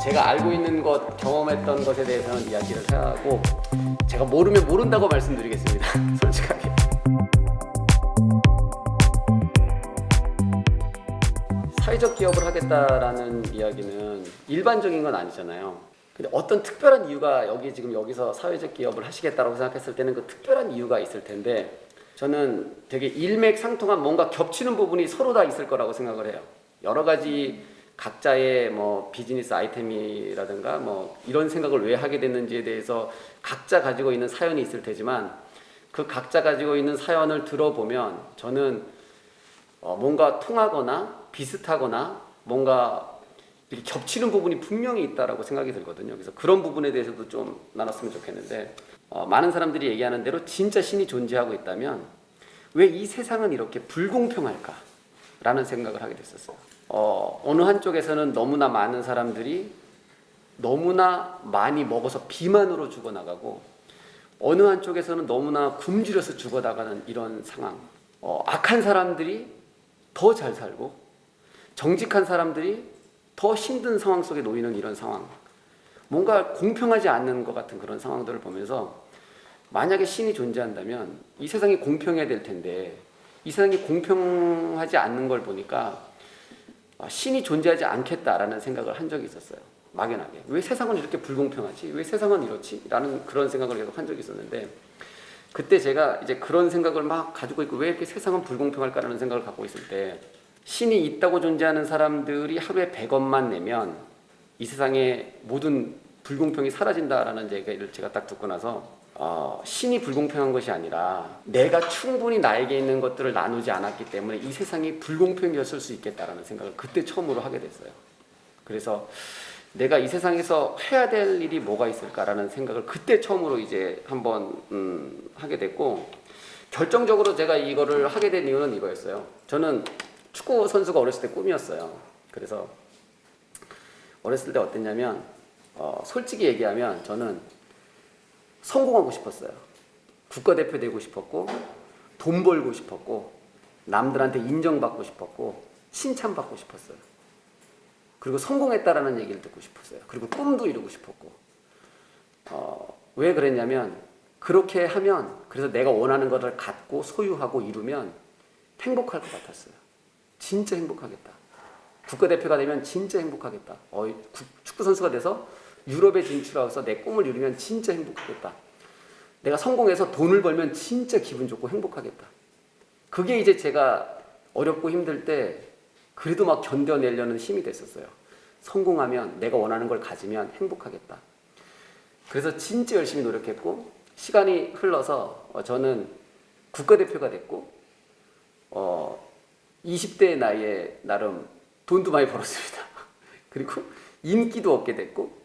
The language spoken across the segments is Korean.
제가 알고 있는 것, 경험했던 것에 대해서는 이야기를 하고, 제가 모르면 모른다고 말씀드리겠습니다. 솔직하게. 사회적 기업을 하겠다라는 이야기는 일반적인 건 아니잖아요. 근데 어떤 특별한 이유가 여기서 사회적 기업을 하시겠다고 생각했을 때는 그 특별한 이유가 있을 텐데, 저는 되게 일맥상통한 뭔가 겹치는 부분이 서로 다 있을 거라고 생각을 해요. 여러 가지 각자의 뭐 비즈니스 아이템이라든가 뭐 이런 생각을 왜 하게 됐는지에 대해서 각자 가지고 있는 사연이 있을 테지만, 그 각자 가지고 있는 사연을 들어보면 저는 뭔가 통하거나 비슷하거나 뭔가 이렇게 겹치는 부분이 분명히 있다라고 생각이 들거든요. 그래서 그런 부분에 대해서도 좀 나눴으면 좋겠는데, 많은 사람들이 얘기하는 대로 진짜 신이 존재하고 있다면 왜 이 세상은 이렇게 불공평할까라는 생각을 하게 됐었어요. 어느 한쪽에서는 너무나 많은 사람들이 너무나 많이 먹어서 비만으로 죽어나가고, 어느 한쪽에서는 너무나 굶주려서 죽어나가는 이런 상황. 악한 사람들이 더 잘 살고 정직한 사람들이 더 힘든 상황 속에 놓이는 이런 상황, 뭔가 공평하지 않는 것 같은 그런 상황들을 보면서, 만약에 신이 존재한다면 이 세상이 공평해야 될 텐데 이 세상이 공평하지 않는 걸 보니까 신이 존재하지 않겠다라는 생각을 한 적이 있었어요. 막연하게 왜 세상은 이렇게 불공평하지? 왜 세상은 이렇지? 라는 그런 생각을 계속 한 적이 있었는데, 그때 제가 이제 그런 생각을 막 가지고 있고 왜 이렇게 세상은 불공평할까라는 생각을 갖고 있을 때, 신이 있다고 존재하는 사람들이 하루에 100원만 내면 이 세상의 모든 불공평이 사라진다라는 얘기를 제가 딱 듣고 나서, 신이 불공평한 것이 아니라 내가 충분히 나에게 있는 것들을 나누지 않았기 때문에 이 세상이 불공평이었을 수 있겠다라는 생각을 그때 처음으로 하게 됐어요. 그래서 내가 이 세상에서 해야 될 일이 뭐가 있을까라는 생각을 그때 처음으로 이제 한번 하게 됐고, 결정적으로 제가 이거를 하게 된 이유는 이거였어요. 저는 축구 선수가 어렸을 때 꿈이었어요. 그래서 어렸을 때 어땠냐면, 솔직히 얘기하면 저는 성공하고 싶었어요. 국가대표 되고 싶었고, 돈 벌고 싶었고, 남들한테 인정받고 싶었고, 칭찬받고 싶었어요. 그리고 성공했다라는 얘기를 듣고 싶었어요. 그리고 꿈도 이루고 싶었고. 왜 그랬냐면, 그렇게 하면, 그래서 내가 원하는 것을 갖고 소유하고 이루면 행복할 것 같았어요. 진짜 행복하겠다. 국가대표가 되면 진짜 행복하겠다. 축구선수가 돼서 유럽에 진출해서 내 꿈을 이루면 진짜 행복하겠다. 내가 성공해서 돈을 벌면 진짜 기분 좋고 행복하겠다. 그게 이제 제가 어렵고 힘들 때 그래도 막 견뎌내려는 힘이 됐었어요. 성공하면, 내가 원하는 걸 가지면 행복하겠다. 그래서 진짜 열심히 노력했고, 시간이 흘러서 저는 국가대표가 됐고, 20대 나이에 나름 돈도 많이 벌었습니다. 그리고 인기도 얻게 됐고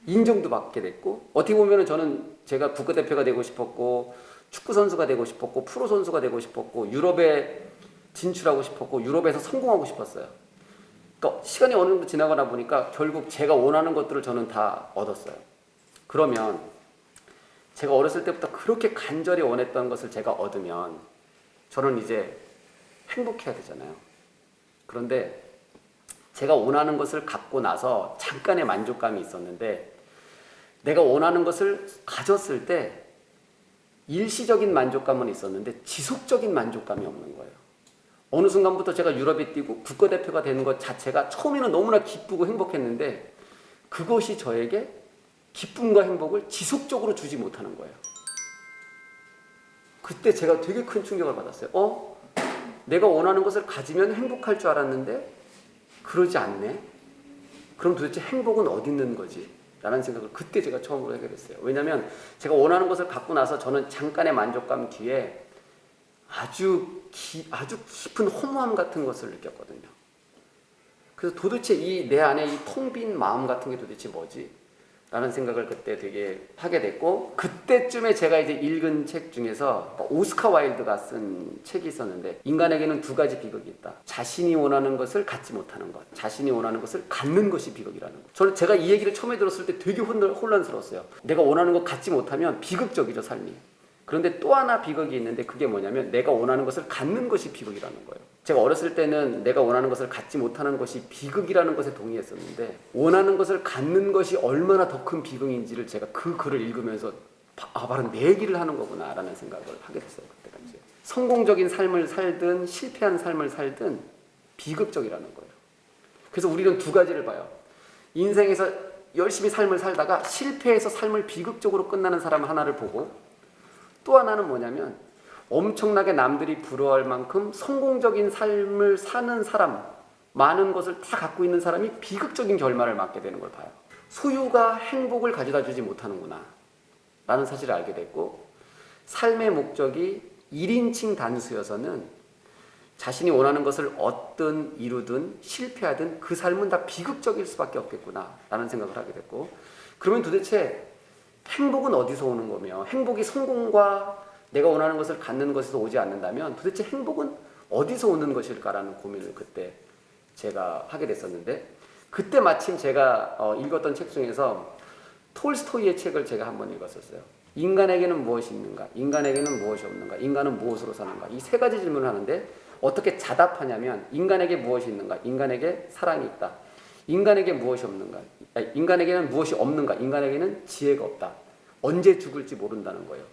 인정도 받게 됐고, 어떻게 보면 저는 제가 국가대표가 되고 싶었고, 축구선수가 되고 싶었고, 프로선수가 되고 싶었고, 유럽에 진출하고 싶었고, 유럽에서 성공하고 싶었어요. 그러니까 시간이 어느 정도 지나가다 보니까 결국 제가 원하는 것들을 저는 다 얻었어요. 그러면 제가 어렸을 때부터 그렇게 간절히 원했던 것을 제가 얻으면 저는 이제 행복해야 되잖아요. 그런데 제가 원하는 것을 갖고 나서 잠깐의 만족감이 있었는데, 내가 원하는 것을 가졌을 때 일시적인 만족감은 있었는데 지속적인 만족감이 없는 거예요. 어느 순간부터 제가 유럽에 뛰고 국가대표가 되는 것 자체가 처음에는 너무나 기쁘고 행복했는데, 그것이 저에게 기쁨과 행복을 지속적으로 주지 못하는 거예요. 그때 제가 되게 큰 충격을 받았어요. 내가 원하는 것을 가지면 행복할 줄 알았는데 그러지 않네? 그럼 도대체 행복은 어디 있는 거지? 라는 생각을 그때 제가 처음으로 하게 됐어요. 왜냐하면 제가 원하는 것을 갖고 나서 저는 잠깐의 만족감 뒤에 아주 깊은 허무함 같은 것을 느꼈거든요. 그래서 도대체 내 안에 이 텅 빈 마음 같은 게 도대체 뭐지? 라는 생각을 그때 되게 하게 됐고, 그때쯤에 제가 이제 읽은 책 중에서 오스카 와일드가 쓴 책이 있었는데, 인간에게는 두 가지 비극이 있다. 자신이 원하는 것을 갖지 못하는 것, 자신이 원하는 것을 갖는 것이 비극이라는 것. 제가 이 얘기를 처음에 들었을 때 되게 혼란스러웠어요. 내가 원하는 것 갖지 못하면 비극적이죠, 삶이. 그런데 또 하나 비극이 있는데, 그게 뭐냐면 내가 원하는 것을 갖는 것이 비극이라는 거예요. 제가 어렸을 때는 내가 원하는 것을 갖지 못하는 것이 비극이라는 것에 동의했었는데 원하는 것을 갖는 것이 얼마나 더 큰 비극인지를 제가 그 글을 읽으면서 바로 내 얘기를 하는 거구나 라는 생각을 하게 됐어요. 그때 당시에. 성공적인 삶을 살든 실패한 삶을 살든 비극적이라는 거예요. 그래서 우리는 두 가지를 봐요. 인생에서 열심히 삶을 살다가 실패해서 삶을 비극적으로 끝나는 사람 하나를 보고 또 하나는 뭐냐면 엄청나게 남들이 부러워할 만큼 성공적인 삶을 사는 사람, 많은 것을 다 갖고 있는 사람이 비극적인 결말을 맞게 되는 걸 봐요. 소유가 행복을 가져다 주지 못하는구나 라는 사실을 알게 됐고, 삶의 목적이 1인칭 단수여서는 자신이 원하는 것을 얻든 이루든 실패하든 그 삶은 다 비극적일 수밖에 없겠구나 라는 생각을 하게 됐고, 그러면 도대체 행복은 어디서 오는 거며, 행복이 성공과 내가 원하는 것을 갖는 것에서 오지 않는다면 도대체 행복은 어디서 오는 것일까라는 고민을 그때 제가 하게 됐었는데, 그때 마침 제가 읽었던 책 중에서 톨스토이의 책을 제가 한번 읽었었어요. 인간에게는 무엇이 있는가? 인간에게는 무엇이 없는가? 인간은 무엇으로 사는가? 이 세 가지 질문을 하는데 어떻게 자답하냐면, 인간에게 무엇이 있는가? 인간에게 사랑이 있다. 인간에게 무엇이 없는가? 인간에게는 무엇이 없는가? 인간에게는 지혜가 없다. 언제 죽을지 모른다는 거예요.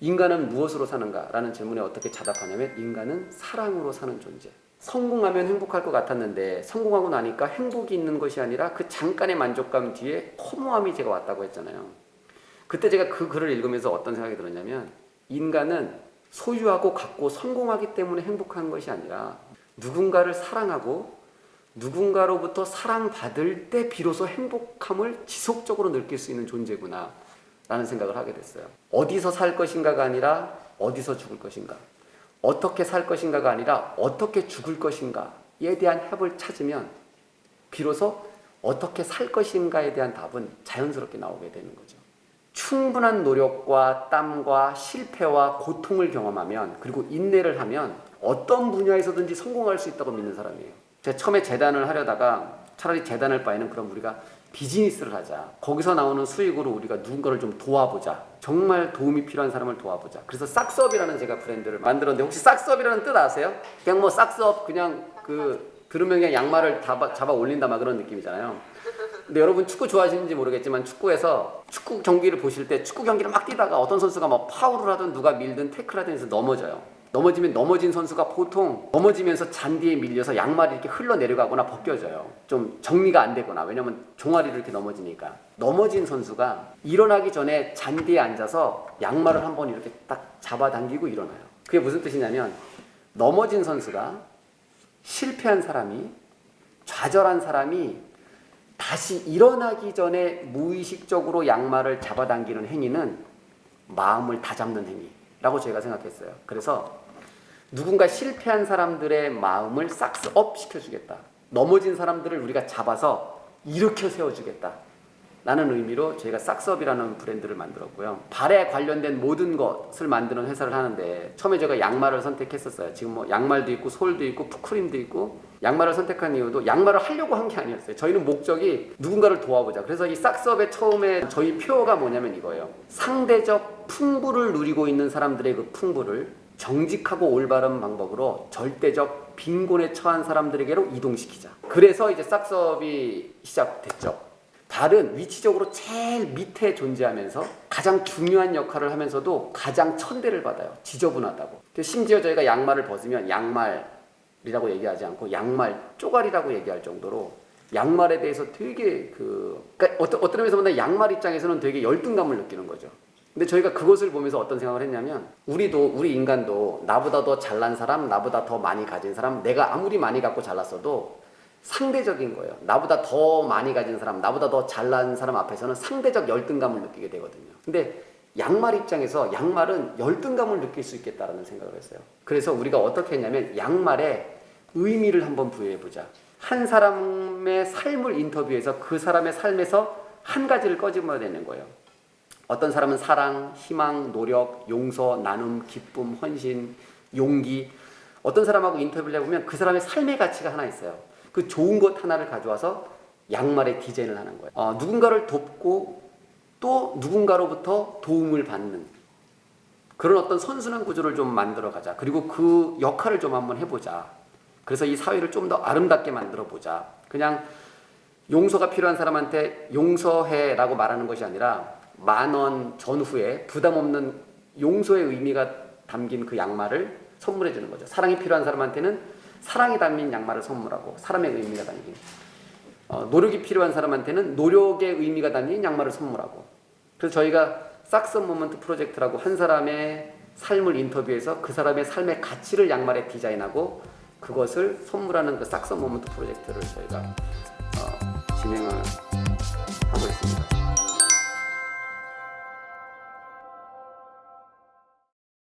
인간은 무엇으로 사는가? 라는 질문에 어떻게 자답하냐면, 인간은 사랑으로 사는 존재. 성공하면 행복할 것 같았는데 성공하고 나니까 행복이 있는 것이 아니라 그 잠깐의 만족감 뒤에 허무함이 제가 왔다고 했잖아요. 그때 제가 그 글을 읽으면서 어떤 생각이 들었냐면, 인간은 소유하고 갖고 성공하기 때문에 행복한 것이 아니라 누군가를 사랑하고 누군가로부터 사랑받을 때 비로소 행복함을 지속적으로 느낄 수 있는 존재구나 라는 생각을 하게 됐어요. 어디서 살 것인가가 아니라 어디서 죽을 것인가, 어떻게 살 것인가가 아니라 어떻게 죽을 것인가에 대한 답을 찾으면 비로소 어떻게 살 것인가에 대한 답은 자연스럽게 나오게 되는 거죠. 충분한 노력과 땀과 실패와 고통을 경험하면, 그리고 인내를 하면 어떤 분야에서든지 성공할 수 있다고 믿는 사람이에요. 제가 처음에 재단을 하려다가 차라리 재단을 바에는 그럼 우리가 비즈니스를 하자. 거기서 나오는 수익으로 우리가 누군가를 좀 도와보자. 정말 도움이 필요한 사람을 도와보자. 그래서 싹스업이라는 제가 브랜드를 만들었는데, 혹시 싹스업이라는 뜻 아세요? 그냥 뭐 싹스업 그냥 들으면 그냥 양말을 잡아 올린다 막 그런 느낌이잖아요. 근데 여러분 축구 좋아하시는지 모르겠지만, 축구에서 축구 경기를 보실 때 축구 경기를 막 뛰다가 어떤 선수가 막 파울을 하든 누가 밀든 태클하든 해서 넘어져요. 넘어지면 넘어진 선수가 보통 넘어지면서 잔디에 밀려서 양말이 이렇게 흘러내려가거나 벗겨져요. 좀 정리가 안 되거나, 왜냐면 종아리로 이렇게 넘어지니까. 넘어진 선수가 일어나기 전에 잔디에 앉아서 양말을 한번 이렇게 딱 잡아당기고 일어나요. 그게 무슨 뜻이냐면, 넘어진 선수가, 실패한 사람이, 좌절한 사람이 다시 일어나기 전에 무의식적으로 양말을 잡아당기는 행위는 마음을 다잡는 행위라고 제가 생각했어요. 그래서 누군가 실패한 사람들의 마음을 싹스업 시켜주겠다. 넘어진 사람들을 우리가 잡아서 일으켜 세워주겠다 라는 의미로 저희가 싹스업이라는 브랜드를 만들었고요. 발에 관련된 모든 것을 만드는 회사를 하는데, 처음에 제가 양말을 선택했었어요. 지금 뭐 양말도 있고 솔도 있고 푸크림도 있고. 양말을 선택한 이유도 양말을 하려고 한 게 아니었어요. 저희는 목적이 누군가를 도와보자. 그래서 이 싹스업의 처음에 저희 표어가 뭐냐면 이거예요. 상대적 풍부를 누리고 있는 사람들의 그 풍부를 정직하고 올바른 방법으로 절대적 빈곤에 처한 사람들에게로 이동시키자. 그래서 이제 싹스업이 시작됐죠. 발은 위치적으로 제일 밑에 존재하면서 가장 중요한 역할을 하면서도 가장 천대를 받아요. 지저분하다고. 심지어 저희가 양말을 벗으면 양말이라고 얘기하지 않고 양말 쪼가리라고 얘기할 정도로 양말에 대해서 되게 그러니까 어떤 의미에서 보면 양말 입장에서는 되게 열등감을 느끼는 거죠. 근데 저희가 그것을 보면서 어떤 생각을 했냐면, 우리 인간도 나보다 더 잘난 사람, 나보다 더 많이 가진 사람, 내가 아무리 많이 갖고 잘났어도 상대적인 거예요. 나보다 더 많이 가진 사람, 나보다 더 잘난 사람 앞에서는 상대적 열등감을 느끼게 되거든요. 근데 양말 입장에서 양말은 열등감을 느낄 수 있겠다라는 생각을 했어요. 그래서 우리가 어떻게 했냐면, 양말에 의미를 한번 부여해보자. 한 사람의 삶을 인터뷰해서 그 사람의 삶에서 한 가지를 꺼집어내는 거예요. 어떤 사람은 사랑, 희망, 노력, 용서, 나눔, 기쁨, 헌신, 용기. 어떤 사람하고 인터뷰를 해보면 그 사람의 삶의 가치가 하나 있어요. 그 좋은 것 하나를 가져와서 양말에 디자인을 하는 거예요. 누군가를 돕고 또 누군가로부터 도움을 받는 그런 어떤 선순환 구조를 좀 만들어 가자. 그리고 그 역할을 좀 한번 해보자. 그래서 이 사회를 좀 더 아름답게 만들어 보자. 그냥 용서가 필요한 사람한테 용서해라고 말하는 것이 아니라 10,000원 전후에 부담 없는 용서의 의미가 담긴 그 양말을 선물해 주는 거죠. 사랑이 필요한 사람한테는 사랑이 담긴 양말을 선물하고 사람의 의미가 담긴 노력이 필요한 사람한테는 노력의 의미가 담긴 양말을 선물하고 그래서 저희가 삭스 모먼트 프로젝트라고 한 사람의 삶을 인터뷰해서 그 사람의 삶의 가치를 양말에 디자인하고 그것을 선물하는 그 삭스 모먼트 프로젝트를 저희가 진행을 하고 있습니다.